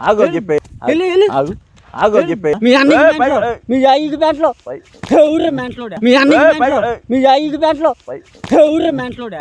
ఆగో చెప్పే మీ అన్నకి బ్యాంట్లో ఎవరు మ్యాంట్లోడా మీ అన్నకి మీ అయ్యకి బ్యాంట్లో ఎవరు మ్యాంట్లోడా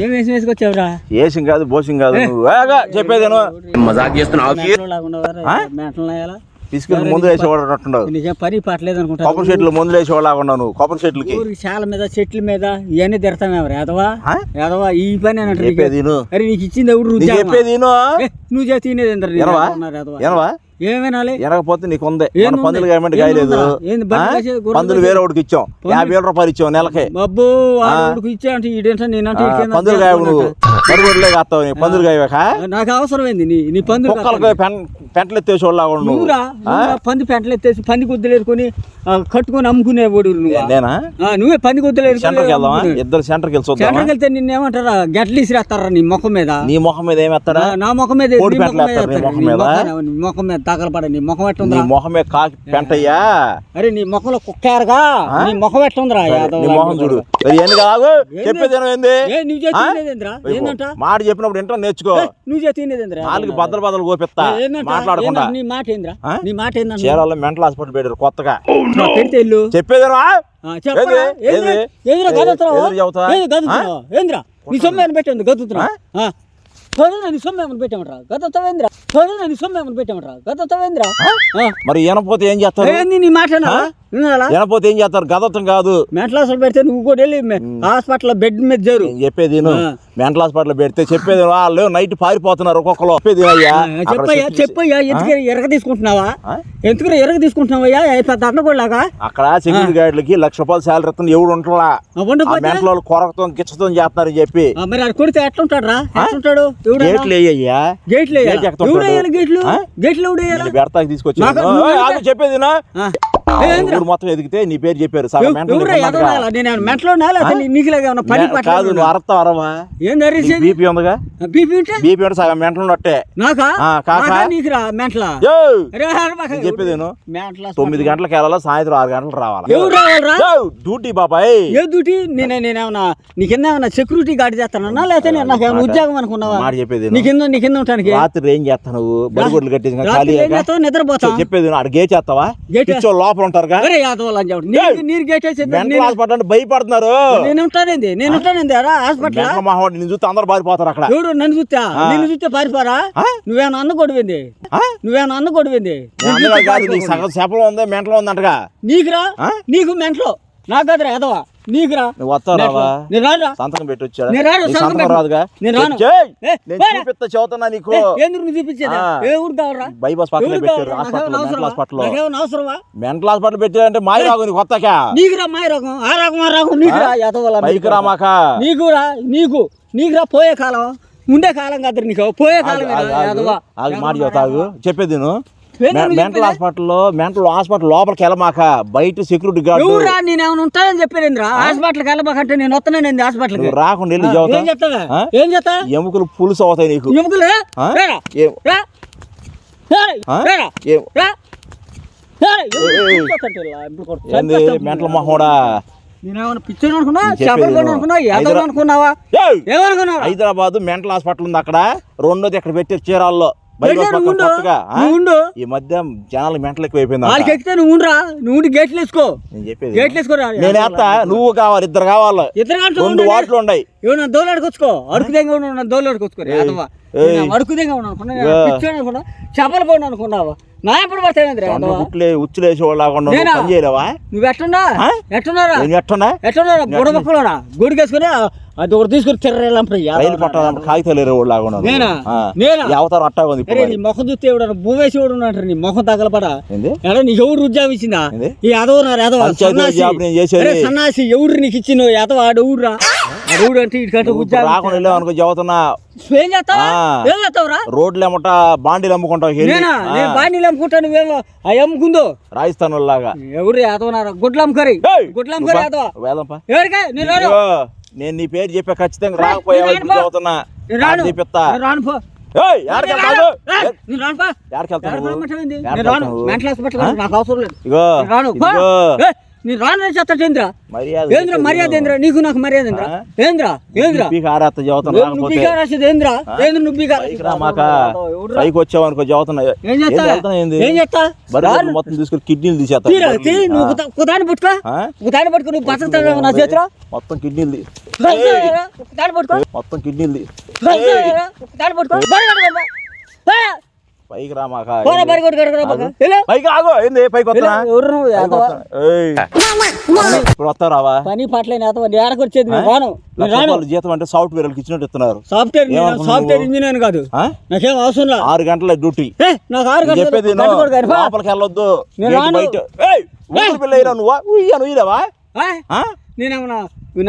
ఏం వేసి వేసుకొచ్చావురా? ఏసం కాదు బోసం కాదు, చెప్పేది మజాక్ చేస్తున్నావు. తీసుకెళ్ళి ముందు వేసేవాడు నిజం పని పట్టలేదు అనుకుంటా. కొబ్బరి చెట్లు ముందు వేసేవాళ్ళు నువ్వు కొబ్బరి చెట్లకి చాలా మీద చెట్ల మీద ఇవన్నీ తిడతామేవరా ఎదవా ఎదవా ఈ పని అరే నీకు ఇచ్చింది ఎవరు చెప్పేది నువ్వు చేసి తినేది ఏమేనాలి ఎనకపోతే నీకు ఉంది. పందులు గవర్నమెంట్ కాయలేదు, పందులు వేరే వాడికి ఇచ్చాం, 50,000 రూపాయలు ఇచ్చాం నెలకి. బాబు ఇచ్చా పందులు కాయ నువ్వు మరుగుడిలే కాస్తావు, పందులు కాయక నాకు అవసరం ఏంది నీ పందులు పెంటలు ఎత్తేసి వాళ్ళు పంది పెంటలు ఎత్తేసి పంది గుద్దలు ఏరుకొని కట్టుకొని అమ్ముకునేవాడు నేనా? నువ్వే పంది గుద్దలు ఇద్దరు సెంటర్కి సెంటర్కి వెళ్తే నిన్నేమంటారా గట్లు ఇసిరేస్తారా నీ ముఖం మీద? నీ ముఖం మీద ఏమేస్తారా? నా ముఖం మీద ముఖం మీద తగలపడ నీ ముఖం ఎట్టుంది? ముఖమే కాకి పెంటయ్యా. అరే నీ ముఖంలో కుక్కారుగా నీ ముఖం ఎట్టుందిరా? మొహం చూడు. చెప్పేది ఏందంట మాట చెప్పినప్పుడు ఏంటో నేర్చుకో. నువ్వు చేతినేదేంద్రా? నాలుగు బద్దలు కోపిస్తా మాట్లాడకుండా. నీ మాట ఏంద్రా? నీ మాట ఏందా? చీరాల్లో మెంటల్ హాస్పిటల్ పెట్టారు కొత్తగా. పెడితే ఇల్లు చెప్పేదేనా? ఏంద్రా నీ సొమ్మేమని పెట్టింది గదుతున్నా? నీ సొమ్మేమని పెట్టామట్రా గదవుతావేంద్రా? నీ సొమ్మేమని పెట్టామట్రా గదవుతావేంద్రా? మరి వినపోతే ఏం చేస్తారు? నీ మాట వినపోతే ఏం చేస్తారు? గదవుతాం కాదు, మెంటల్ హాస్పిటల్ పెడితే నువ్వు కూడా వెళ్ళి హాస్పిటల్ బెడ్ మీద జరు. చెప్పేది మెంటల్ హాస్పిటల్ పెడితే చెప్పేది వాళ్ళు నైట్ పారిపోతున్నారు ఒక్కొక్కరు. చెప్పయ్యా ఎందుకు ఎరగ తీసుకుంటున్నావా? ఎందుకు ఎరగ తీసుకుంటున్నావయ్యా? పెద్ద అన్నగోళ్ళగా అక్కడ సెక్యూరిటీ గార్డులకి ₹1,00,000 శాలరీ ఇస్తుంది. ఎవడు ఉంటున్నా మెంటల్ వాళ్ళు కొరకతో గిచ్చతో చేస్తున్నారని చెప్పి. మరి అది కొడితే ఎట్లుంటాడు రా? ఎట్లుంటాడు? గేట్లు వేయ్యా, గేట్లు గేట్లు బెడతాకి తీసుకొచ్చి చెప్పేది మొత్తం ఎదిగితే నీ పేరు చెప్పారు. కాదు నువ్వు అరవా అరవా బీపీ ఉందిగా? బీపీ ఉంటే సగం మెంటలు ఉన్నట్టే. చెప్పేది 9 గంటలకు వెళ్ళాలా, సాయంత్రం 6 గంటలకు రావాలా డ్యూటీ. బాబాయ్ ఏ డ్యూటీ? నేనేమన్నా నీ కింద ఏమన్నా సెక్యూరిటీ గార్డ్ చేస్తానన్నా లేకపోతే నాకు ఏమైనా ఉద్యోగం అనుకున్నావా? మాట చెప్పేది నీ కింద ఉంటానికి. రాత్రి ఏం చేస్తావు నువ్వు? బడిగొడ్లు కట్టేసి నిద్రపోతా. చెప్పేది అక్కడ గేట్ చేస్తావా? లోపల ఉంటారు భయపడుతున్నారు. నేను హాస్పిటల్ చూస్తే అందరు పారిపోతారు. అక్కడ నన్ను చూస్తే పారిపోరా? నువ్వేనా అన్న కొడువింది? శపలో ఉంది, మెంటలో ఉంది అంటగా. నీకురా? నీకు మెంటలో నాకు కదరా ఎదవా? నీకురా? సంతకం పెట్టి వచ్చాడు రాదుగా? చదువుతున్నా నీకు ఎందుకు చూపించేదా? ఏ ఊరు కావరా? బైపాస్ పక్కన పెట్టారు హాస్పిటల్. మెంటల్ హాస్పిటల్ పెట్టారంటే మాయ రాగు నీకు కొత్తగా. నీకురా మాయ రోగం? ఆ రోగం నీకురా? బైక్ రామాక నీకురా? నీకురా పోయే కాలం ఉండే కాలం కాదు నీకు. పోయే కాలం మాట చెబుతాగు. చెప్పేది మెంటల్ హాస్పిటల్ లోపలికి వెళ్ళమాక, బయట సెక్యూరిటీ గార్డు. నేనేమైనా ఉంటానని చెప్పాను. హాస్పిటల్కి వెళ్ళమాకంటే నేను వస్తున్నానండి హాస్పిటల్. రాకుండా వెళ్ళి ఏం చేస్తా? ఎముకలు పులుసు అవుతాయి నీకు. ఎముకలు మెంటల్ మహోడా. నేనేమన్నా పిచ్చర్ అనుకున్నా? అనుకున్నావా? హైదరాబాద్ మెంటల్ హాస్పిటల్ ఉంది అక్కడ. రెండోది ఎక్కడ పెట్టారు చీరాల్లో. ఈ మధ్య జనాలు మెంటల్ ఎక్కువ అయిపోయింది. నువ్వు గేట్లు వేసుకో. నేను వేస్తా, నువ్వు కావాలి, ఇద్దరు కావాలి. 2 వార్డులు ఉన్నాయి. ఏమన్నా దోలాడుకొచ్చుకో. అడుకుదేగా దోలాడుకొచ్చుకో. అడుకుదేగా అనుకున్నా, చేపలు పోండి అనుకున్నావా? నా ఎప్పుడు పడతాయి ఉచ్చులేసి చేయలేవా? నువ్వు ఎట్టున్నారా? బుడబక్కలోనా గుడికేసుకుని అది ఒకటి తీసుకుని రైలు పట్టాలి కాగితాలు అవతారం అట్టా ఉంది. నీ ముఖం చూస్తే ఎవడన్నా భూమేసి ఎవడు అంటారు. నీ ముఖం తగలపడా నీకు ఎవరు ఉద్యోగం ఇచ్చిందా? ఈ సన్నాసి ఎవరు నీకు ఇచ్చిన ఎదవ? ఆడవురా అడుగుడు అంటే ఇటుకంటే ఉద్యోగం రాకుండా అనుకో చదువుతున్నా. ఏం చేస్తావురా? రోడ్లు ఏమంట బాండీలు అమ్ముకుంటావు. బాండీలు అమ్ముకుంటాను. అమ్ముకుందో రాజస్థాన్ లాగా. ఎవరు యాదవనారా? గుడ్లు అమ్ముకరి యాదవ. ఎవరికా? నేను నీ పేరు చెప్పా ఖచ్చితంగా రాకపోయా. ఏయ్ యాడికి వెళ్తావు నేను రానుపా యాడికి వెళ్తావు నేను రాను మెంటల్ హాస్పిటల్ నాకు అవసరం లేదు ఇగో నేను రాను ఇదిగో నేను రాను చెప్తాడు ఏంద్రా మర్యాద ఏంద్రా మర్యాద ఏంద్రా నీకు నాకు మర్యాద ఏంద్రా ఏంద్రా ఏంద్రా పీక ఆరేస్తా చదువుతాను నువ్వు రాకపోతే బీగా రాసేది ఏంద్రా ఏంద్ర నువ్వు బీగా పైకి రా మాక పైకి వచ్చావు అనుకో చదువుతున్నా ఏం చేస్తా ఏంది ఏం చేస్తా బర్రెలు మొత్తం తీసుకుని కిడ్నీలు తీసేస్తా నువ్వు కుదాన్ని పట్టుకో కుదాన్ని పట్టుకో నువ్వు బతుకుతావు నా చేతిలో మొత్తం కిడ్నీలు కుదాన్ని పట్టుకో మొత్తం కిడ్నీలు కుదాన్ని పట్టుకో పైకి రా మాక బరి కొట్టు కడగరా పైకి ఆగో ఏంది పైకి వస్తున్నా ఎవరు నువ్వు ఇప్పుడు వస్తావు రావా పని పట్లేని ఏడకు వచ్చేది నేను రాను నేను రాను వాళ్ళు జీతం అంటే సాఫ్ట్వేర్ వాళ్ళకి ఇచ్చినట్టు ఇస్తున్నారు సాఫ్ట్వేర్ ఇంజనీర్ కాదు నాకేం అవసరం లేదు 6 గంటల డ్యూటీ నాకు 6 గంటలు చెప్పేది లోపలికి వెళ్ళొద్దు బయట పిల్ల నువ్వా ఉయ్యలేవా నేనేమన్నా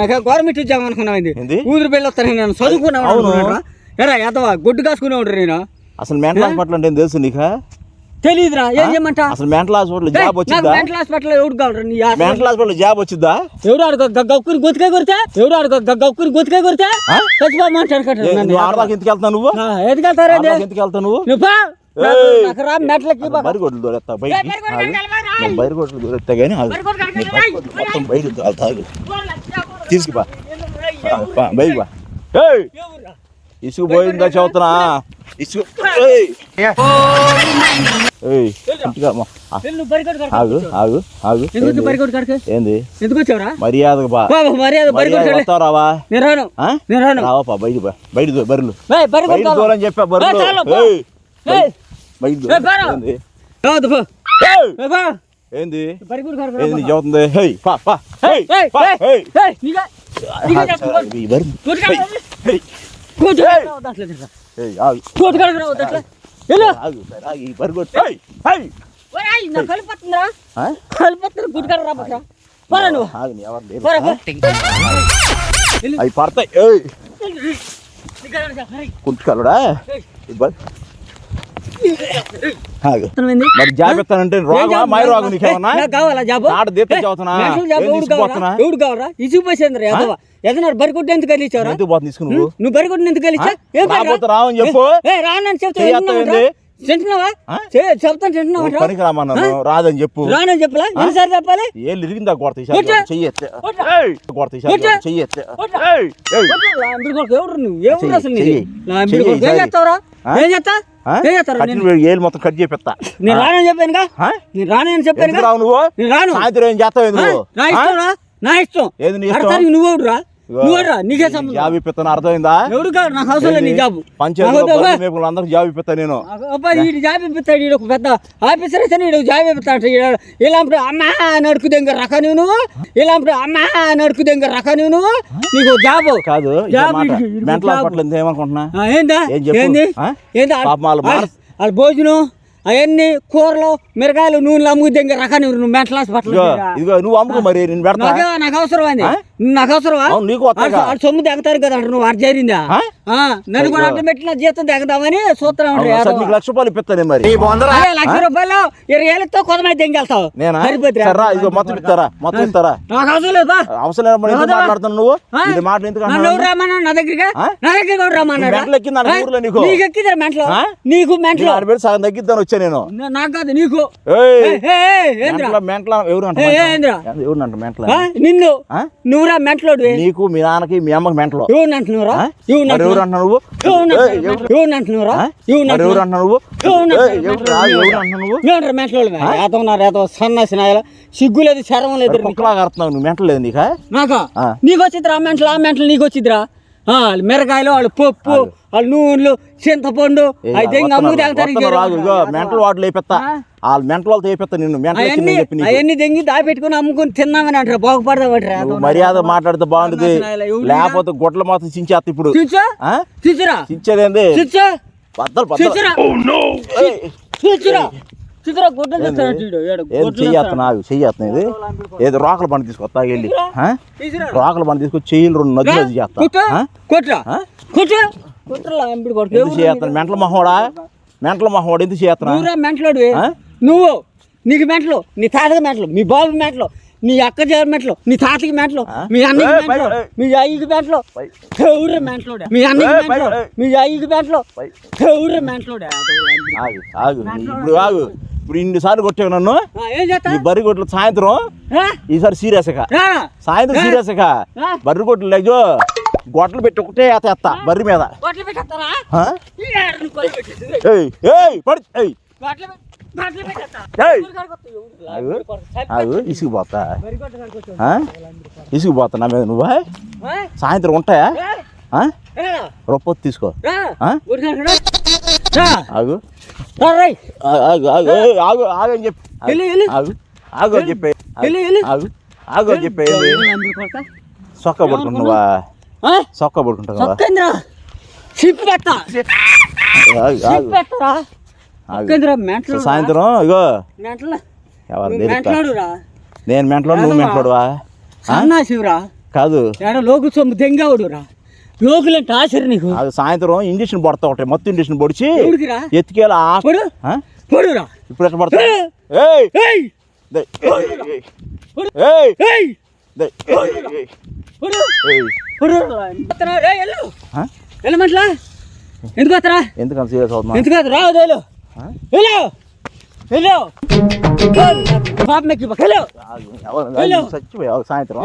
నాకే గవర్నమెంట్ ఇచ్చాము అనుకున్నావు ఊదిరి పెళ్ళి వస్తాను నేను చదువుకున్నాను ఎరా ఎంతవా గొడ్డు కాసుకునే ఉంటారు నేను అసలు మెంటల్ హాస్పిటల్ అంటే తెలుసు నీకా తెలీదురా ఏం చేయమంటా అసలు మెంటల్ హాస్పిటల్ జాబ్ వచ్చిందా మెంటల్ హాస్పిటల్ ఎవడు కావాలి మెంటల్ హాస్పిటల్ జాబ్ వచ్చిందా ఎవడు ఆడుకో గక్కుని గొతికే కొడితే ఎవడు ఆడుకో గక్కుని గొతికే కొడితే చచ్చిపోమంటాడు నువ్వు ఆడదాకా ఎందుకు వెళ్తావు నువ్వు ఎందుకు వెళ్తారా ఎందుకు వెళ్తావు నువ్వు మెట్లకి బరిగొడ్లు దొరేస్తా బయట బరిగొడ్లు దొరేస్తా కానీ మొత్తం బయట తీసుకుపా బయట బా ఇసుకు పోయిందా చదువుతున్నా ఇసుకు ఆగు ఆగు ఆగు ఏంది ఎందుకు వచ్చావురా మర్యాదకు బా మర్యాద రావా రావా బయట బర్రెలు దూరం చెప్పా బర్రెలు ఏంది ఏంది చదువుతుంది అవి పడతాయి కుంటుకలుడా మరి జాబ్ ఎత్తానంటే రోగమా మాయ రోగం నీకేమన్నా కావాలా జాబ్ ఆడ దీత చదువుతున్నా ఎవడు కావాలా ఇసుకుపోయింది ఏదన్నా బరికొడ్డు ఎందుకు కలిచావు ఎందుకు పోతుంది తీసుకుని నువ్వు బరికొడ్డు ఎందుకు కలిచా రావని చెప్పు రానని చెప్తా తింటున్నావా చెప్తాను తింటున్నావా పనికి రామన్నాను రాదని చెప్పు రానని చెప్పలా ఎన్నిసార్లు చెప్పాలి ఏళ్ళు ఇరిగిందా కొడతా చెయ్యెత్తే చెయ్యెత్తే ఎవరు నువ్వు ఎవరు అసలు ఏం చేస్తావురా ఏం చేస్తా ఏళ్ళు మొత్తం కట్ చేపిస్తా నేను రానని చెప్పానుగా నేను రానని చెప్పాను రావు నువ్వు నేను రాను సాయంత్రం ఏం చేస్తావు నా ఇష్టం ఏది నీ ఇష్టం నువ్వురా నువ్వురా నీకే జాబ్ ఇప్పిస్తాను అర్థమైందా ఎవడు కాదు నాకు అవసరం లేదు నీ జాబ్ పంచాయతీ అందరికి జాబ్ ఇప్పిస్తా నేను వీడు జాబ్ ఇప్పిస్తాడు వీడు ఒక పెద్ద ఆఫీసర్ అయితే వీడు జాబ్ ఇప్పిస్తాడు ఇలాంటి అమ్మా నడుకుదెంగ రక నువ్వు ఇలాంటి అమ్మా నడుకుదెంగ రక నువ్వు నీకు జాబ్ కాదు మెంటల్ హాస్పిటల్ ఏమనుకుంటున్నా ఏందా ఏంది ఏంది వాళ్ళ భోజనం అవన్నీ కూరలు మిరకాయలు నూనెలు అమ్ముద్ది రకాన్ని నువ్వు మెంటల్ హాస్పిటల్ ఇదిగో నువ్వు అమ్ముకో మరి నాకు అవసరం అది నాకు అవసరమా వాళ్ళు సొమ్ము దిగుతారు కదా అంటే నువ్వు అటు చేరిందా నన్ను కూడా అడ్డం పెట్టిన జీతం దిగుతామని సూత్రం ₹1,00,000 ఇప్పిస్తానే మరి ₹1,00,000 20,000తో కొంతమంది దింగెళ్తావు మొత్తం ఇస్తారా మొత్తం ఇస్తారా నాకు అవసరం లేదు అవసరం లేదు మాట్లాడుతున్నావు నువ్వు మాటలు ఎందుకు రామన్నా నా దగ్గర రామన్నాడు నీకు ఎక్కిదా మెంటలో నీకు మెంటలో సగం తగ్గిద్దాను వచ్చా నేను నాకు కాదు నీకు నిన్ను నువ్వురా మెంటలోడు నీకు మీ నాన్నకి మీ అమ్మకి మెంటలో ఎవరు అంటున్నావురా ఎవరు అంటున్నావు ఎవరు అంటున్నావురా ఎవరు అంటున్నావు నువ్వు మెంటలోడు సన్నాసి నాయల సిగ్గు లేదు శరం లేదు నువ్వు మెంటల్ లేదు నీకా నాకా నీకు వచ్చిద్దిరా ఆ మెంటలు నీకు వచ్చిద్దిరా మిరకాయలు వాళ్ళు పప్పు వాళ్ళు నూనెలు చింతపండు మెంటల్ వాటర్ లేపెత్తా వాళ్ళు మెంటల్ వాళ్ళతో వేపిస్తా నిన్ను అవన్నీ దెంగి దాపెట్టుకుని అమ్ముకుని తిన్నామని అంటారు బాగుపడతావు మర్యాద మాట్లాడితే బాగుంటుంది లేకపోతే గుడ్ల మొత్తం చించేస్తా ఇప్పుడు చించేదేంది చెయ్యత్తున్నా ఇది ఏదో రోకల బండి తీసుకొస్తా వెళ్ళి రోకల బండి తీసుకొచ్చి చెయ్యిలు 2 నదులు చేస్తా మెంటల మహోడా ఎందుకు చేస్తున్నా మెంటలోడు నువ్వు నీకు మెంటలు నీ తాతగా మెంటలు మీ బాబు మెంటలు నీ అక్క చేయాలి మెంటలు, నీ తాతకి మెంటలు, మీ అన్నకి మెంటలు, మీ అయ్యకి మెంటలు, ఎవరు మెంటలోడే, మీ అన్నకి మెంటలు, మీ అయ్యకి మెంటలు, ఎవరు మెంటలోడే. ఆగు ఆగు ఇప్పుడు ఆగు. ఇప్పుడు ఇన్నిసార్లు కొట్టావు నన్ను. ఏం చేస్తా ఈ బర్రి కొట్లు సాయంత్రం ఈసారి సీరియస్ సాయంత్రం సీరియస్ బర్రి కొట్లు లేజో గొడ్డలు పెట్టి ఒకటే ఎత్త బర్రి మీద. ఇసుకుపోతా ఇసుకుపోతా నా మీద నువ్వు. సాయంత్రం ఉంటాయా రొప్పొత్తు తీసుకో. ఆగు ఆగు ఆగు ఆగు ఆగని చెప్పి ఆగు ఆగు అని చెప్పే ఆగు ఆగు అని చెప్పే సొక్క పడుకుంటున్నావా సొక్క పడుకుంటావా సాయంత్రం ఇగో ఎవరు నేను మెంటలో నువ్వు మెంటలోడువా సన్నాశివరా కాదు లోకు సొమ్ము దెంగావుడురా లోకులంటే ఆశరు నీకు. అది సాయంత్రం ఇంజక్షన్ పడతా ఉంటాయి మొత్తం ఇంజక్షన్ పొడిచి ఎత్తుకెళ్ళి పొడురా ఇప్పుడు ఎట్లా పడతా ఎందుకు వస్తారా ఎందుకంత సీరియస్ అవుతున్నా ఎందుకు రావద్దు పాప చచ్చిపోయావు సాయంత్రం